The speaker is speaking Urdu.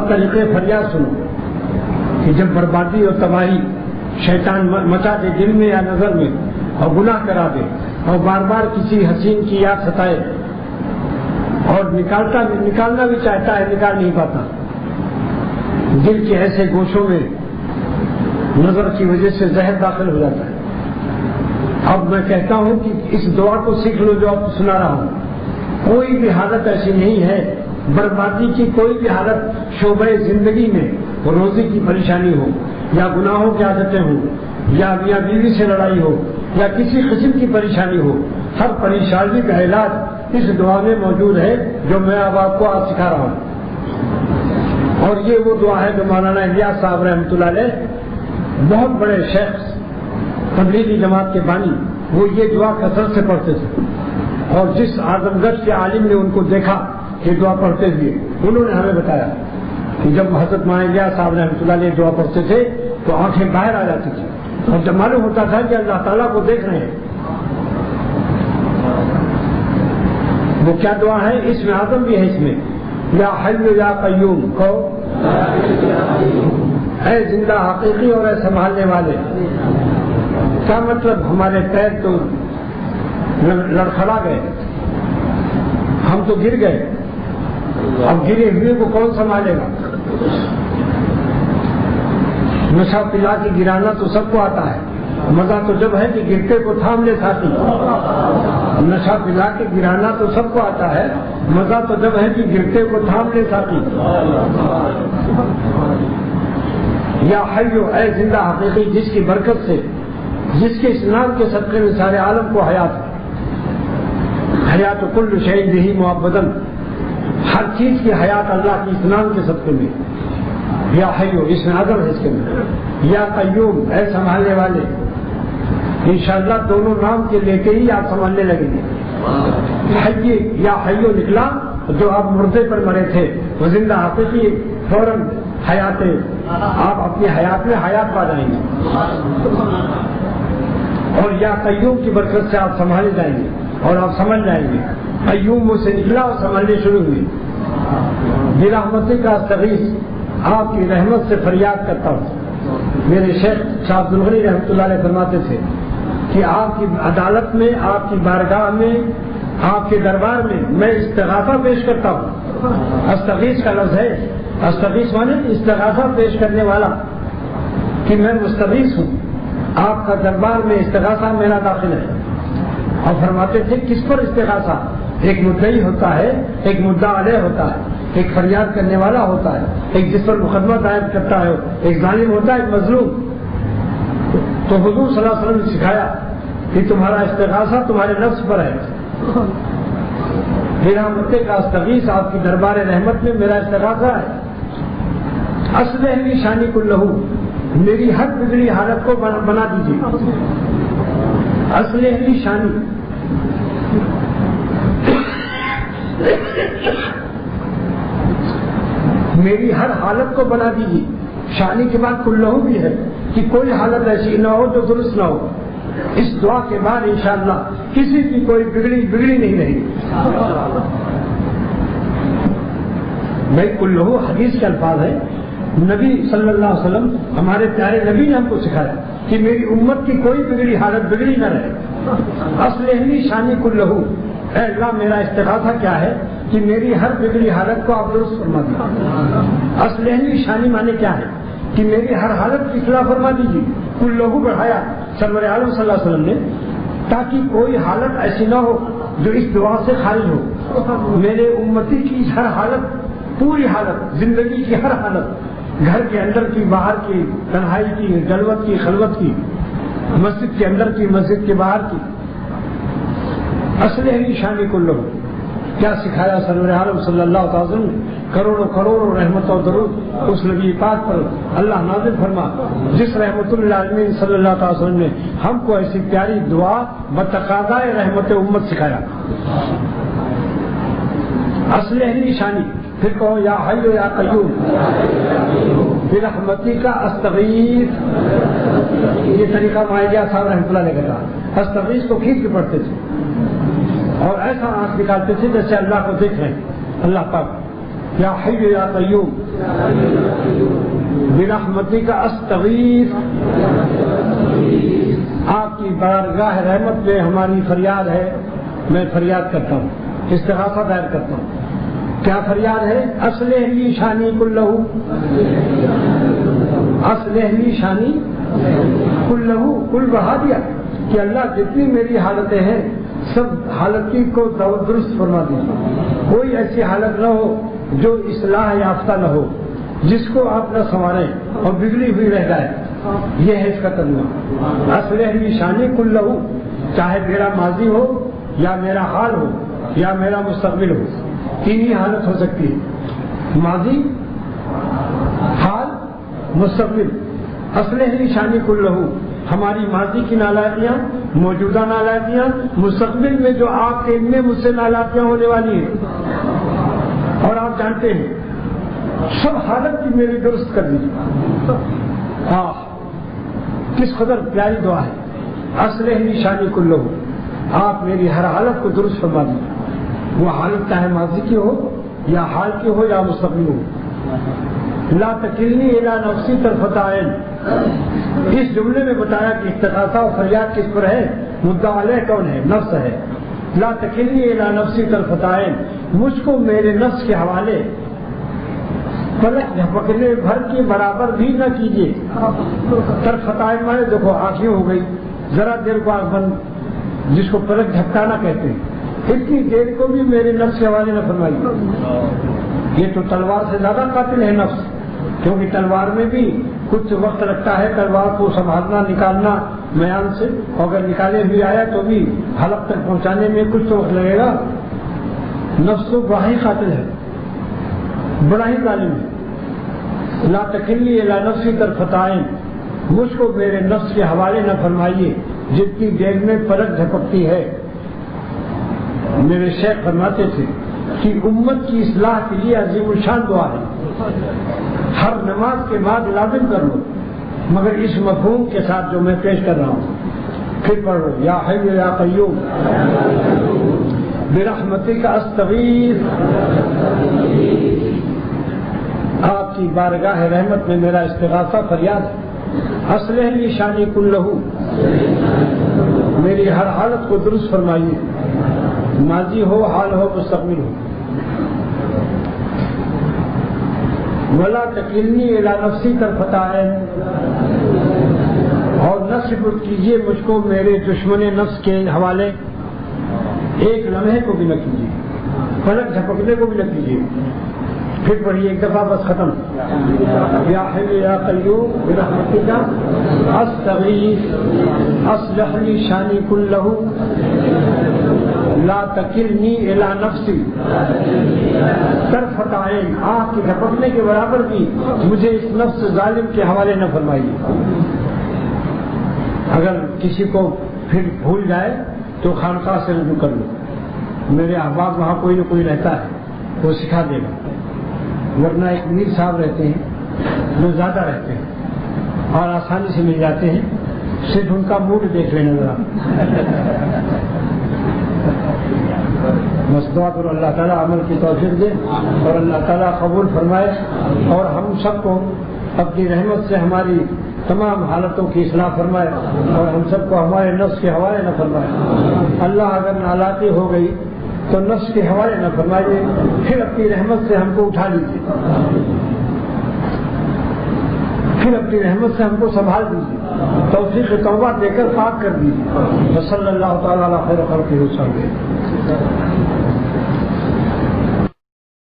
اور طریقے فریاد سنو کہ جب بربادی اور تباہی شیطان مچا دے دل میں یا نظر میں اور گناہ کرا دے اور بار بار کسی حسین کی یاد ستائے اور نکالنا بھی چاہتا ہے نکال نہیں پاتا، دل کے ایسے گوشوں میں نظر کی وجہ سے زہر داخل ہو جاتا ہے۔ اب میں کہتا ہوں کہ اس دعا کو سیکھ لو جو آپ سنا رہا ہوں۔ کوئی بھی حالت ایسی نہیں ہے، بربادی کی کوئی بھی حالت شعبۂ زندگی میں، روزی کی پریشانی ہو یا گناہوں کی عادتیں ہوں یا میاں بیوی سے لڑائی ہو یا کسی قسم کی پریشانی ہو، ہر پریشانی کا علاج اس دعا میں موجود ہے جو میں اب آپ کو آج سکھا رہا ہوں۔ اور یہ وہ دعا ہے جو مولانا الیاس صاحب رحمۃ اللہ علیہ، بہت بڑے شیخ تبلیغی جماعت کے بانی، وہ یہ دعا کثرت سے پڑھتے تھے، اور جس اعظم گڑھ کے عالم نے ان کو دیکھا یہ دعا پڑھتے ہوئے، انہوں نے ہمیں بتایا کہ جب حضرت مولانا الیاس صاحب رحمۃ اللہ علیہ دعا پڑھتے تھے تو آنکھیں باہر آ جاتی تھی، اور جب معلوم ہوتا تھا کہ اللہ تعالیٰ کو دیکھ رہے ہیں۔ وہ کیا دعا ہے؟ اس میں اعظم بھی ہے، اس میں یا حی یا قیوم کو، اے زندہ حقیقی اور اے سنبھالنے والے۔ کیا مطلب؟ ہمارے پیر تو لڑکھڑا گئے، ہم تو گر گئے، اب گرے ہوئے کو کون سنبھالے گا؟ نشہ پلا کے گرانا تو سب کو آتا ہے، مزہ تو جب ہے کہ گرتے کو تھام لے ساتھی۔ نشہ پلا کے گرانا تو سب کو آتا ہے، مزہ تو جب ہے کہ گرتے کو تھام لے ساتھی۔ یا حیو، اے زندہ حقیقی جس کی برکت سے، جس کے اسلام کے صدقے میں سارے عالم کو حیات ہے، حیات کل شیء بہ معبدن، ہر چیز کی حیات اللہ کی اسلام کے صدقے میں۔ یا حیو، اس میں عظم ہے اس کے میں۔ یا قیوم، اے سنبھالنے والے۔ انشاءاللہ دونوں نام کے لیتے ہی آپ سنبھالنے لگیں گے۔ حی یا حیو نکلا، جو آپ مردے پر مرے تھے وہ زندہ حقیقی فوراً حیات، آپ اپنی حیات میں حیات پا جائیں گے۔ اور یا قیوم کی برکت سے آپ سنبھالے جائیں گے اور آپ سمجھ جائیں گے۔ قیوم مجھ سے نکلا اور سنبھالنے شروع ہوئی۔ برحمتی کا استغیث، آپ کی رحمت سے فریاد کرتا ہوں۔ میرے شیخ شاہ عبد الغنی رحمۃ اللہ علیہ فرماتے تھے کہ آپ کی عدالت میں، آپ کی بارگاہ میں، آپ کے دربار میں میں استغاثہ پیش کرتا ہوں۔ استغیث کا لفظ ہے، استغیث مانے استغاثہ پیش کرنے والا، کہ میں مستغیث ہوں، آپ کا دربار میں استغاثہ میرا داخل ہے۔ اور فرماتے تھے کس پر استغاثہ؟ ایک مدعی ہوتا ہے، ایک مدعا علیہ ہوتا ہے، ایک فریاد کرنے والا ہوتا ہے، ایک جس پر مقدمہ دائر کرتا ہے، ایک ظالم ہوتا ہے، ایک مظلوم۔ تو حضور صلی اللہ علیہ وسلم نے سکھایا کہ تمہارا استغاثہ تمہارے نفس پر ہے۔ میرا مدعے کا استغیث، آپ کی دربار رحمت میں میرا استغاثہ ہے۔ اصلح لی شانی کلہ، میری ہر بگڑی حالت کو بنا دیجیے۔ اصلح لی شانی، میری ہر حالت کو بنا دیجیے۔ شانی کے بعد کلہ بھی ہے کہ کوئی حالت ایسی نہ ہو جو درست نہ ہو۔ اس دعا کے بعد انشاءاللہ کسی کی کوئی بگڑی نہیں رہی۔ میں کلہ حدیث کے الفاظ ہے، نبی صلی اللہ علیہ وسلم ہمارے پیارے نبی نے ہم کو سکھایا کہ میری امت کی کوئی بگڑی حالت بگڑی نہ رہے۔ اصلح لی شانی کلہ، اے اللہ میرا استغاثہ کیا ہے کہ میری ہر بگڑی حالت کو آپ درست فرما دیجیے۔ اصلح لی شانی مانے کیا ہے کہ میری ہر حالت کی اصلاح فرما دیجیے۔ کلہ بڑھایا سرور عالم صلی اللہ علیہ وسلم نے، تاکہ کوئی حالت ایسی نہ ہو جو اس دعا سے خارج ہو۔ میرے امتی کی ہر حالت، پوری حالت، زندگی کی ہر حالت، گھر کے اندر کی، باہر کی، تنہائی کی، جلوت کی، خلوت کی، مسجد کے اندر کی، مسجد کے باہر کی، اصلح لی شانی کلہ، کیا سکھایا سرور عالم صلی اللہ علیہ وسلم نے۔ کروڑوں کروڑوں رحمت و درود اس نبی پاک پر اللہ نازل فرما، جس رحمت للعالمین صلی اللہ علیہ وسلم نے ہم کو ایسی پیاری دعا بتقاضائے رحمت امت سکھایا۔ اصلح لی شانی، پھر کہو یا حی یا قیوم برحمتی کا استغیث۔ یہ طریقہ مائیہ صاحب رحمۃ اللہ علیہ کا، استغیث کو کھینچ کے پڑھتے تھے اور ایسا آنکھ نکالتے تھے جیسے اللہ کو دیکھ رہے ہیں۔ اللہ پاک یا حی یا قیوم برحمتک استغیث، آپ کی بارگاہ رحمت میں ہماری فریاد ہے، میں فریاد کرتا ہوں، استغاثہ دائر کرتا ہوں۔ کیا فریاد ہے؟ اصلح لی شانی کلہ، اصلح لی شانی کلہ، کل بہا دیا کہ اللہ جتنی میری حالتیں ہیں سب حالتی کو درست فرما دیجیے، کوئی ایسی حالت نہ ہو جو اصلاح یافتہ نہ ہو، جس کو آپ نہ سنواریں اور بگڑی ہوئی رہ جائے۔ یہ ہے اس کا ترجمہ، اصلح لی شانی کلہ، چاہے میرا ماضی ہو یا میرا حال ہو یا میرا مستقبل ہو، تین ہی حالت ہو سکتی ہے، ماضی، حال، مستقبل۔ اصلح لی شانی کلہ، ہماری ماضی کی نالائقیاں، موجودہ نالائقیاں، مستقبل میں جو آپ کے علم میں مجھ سے نالائقیاں ہونے والی ہیں اور آپ جانتے ہیں، سب حالت کی میری درست کر دیجیے۔ کس قدر پیاری دعا ہے، اصلح لی شانی کلہ، آپ میری ہر حالت کو درست فرما دیجیے، وہ حالت چاہے ماضی کی ہو یا حال کی ہو یا مستقبل ہو۔ لا تکلنی الی نفسی طرفۃ عین، اس جملے میں بتایا کہ استغاثہ و فریاد کس پر ہے، مدعا علیہ کون ہے؟ نفس ہے۔ لا تکلنی الی نفسی طرفۃ عین، مجھ کو میرے نفس کے حوالے پلک جھپکنے بھر کے برابر بھی نہ کیجیے۔ طرفۃ عین مانے دیکھو آنکھیں ہو گئی، ذرا دیر کو آنکھ بند، جس کو پلک جھپکانا کہتے ہیں، اتنی دیر کو بھی میرے نفس کے حوالے نہ فرمائیے۔ یہ تو تلوار سے زیادہ قاتل ہے نفس، کیونکہ تلوار میں بھی کچھ وقت لگتا ہے تلوار کو سنبھالنا، نکالنا میان سے، اگر نکالے بھی آیا تو بھی حلق تک پہنچانے میں کچھ تو وقت لگے گا۔ نفس تو بڑا ہی قاتل ہے، بڑا ہی ظالم ہے۔ لا تکلنی الی نفسی طرفۃ عین، مجھ کو میرے نفس کے حوالے نہ فرمائیے جتنی دیر میں پلک جھپکتی ہے۔ میرے شیخ فرماتے تھے کہ امت کی اصلاح کے لیے عظیم الشان دعا ہے، ہر نماز کے بعد لازم کر لو، مگر اس مفہوم کے ساتھ جو میں پیش کر رہا ہوں، پھر پڑھو یا حی یا قیوم برحمتک استغیث، آپ کی بارگاہ رحمت میں میرا استغاثہ فریاد ہے۔ اصلح لی شانی کلہ، میری ہر حالت کو درست فرمائیے، ماضی ہو، حال ہو، مستقبل ہو۔ ولا تکلنی الی نفسی طرفۃ عین، اور نہ سپرد کیجیے مجھ کو میرے دشمن نفس کے حوالے، ایک لمحے کو بھی نہ کیجیے، پلک جھپکنے کو بھی نہ کیجیے۔ پھر پڑھیے ایک دفعہ بس ختم، یا حی یا قیوم برحمتک استغیث اصلح لی شانی کلہ لا تکلنی الی نفسی طرفۃ عین، آنکھ کے جھپکنے کے برابر بھی مجھے اس نفس ظالم کے حوالے نہ فرمائیے۔ اگر کسی کو پھر بھول جائے تو خانقاہ سے رجوع کر لو، میرے احباب وہاں کوئی نہ کوئی رہتا ہے، وہ سکھا دے گا، ورنہ ایک میر صاحب رہتے ہیں جو زیادہ رہتے ہیں اور آسانی سے مل جاتے ہیں، صرف ان کا موڈ دیکھ لینا ذرا۔ بس دعا کرو اللہ تعالیٰ عمل کی توفیق دے اور اللہ تعالیٰ قبول فرمائے، اور ہم سب کو اپنی رحمت سے ہماری تمام حالتوں کی اصلاح فرمائے اور ہم سب کو ہمارے نفس کے حوالے نہ فرمائے۔ اللہ اگر نالاقی ہو گئی تو نفس کے حوالے نہ فرمائیے، پھر اپنی رحمت سے ہم کو اٹھا لیجیے، پھر اپنی رحمت سے ہم کو سنبھال دیجیے، توفیق توبہ دے کر پاک کر دیجیے۔ صلی اللہ تعالیٰ علیہ خیر خلقہ وسلم۔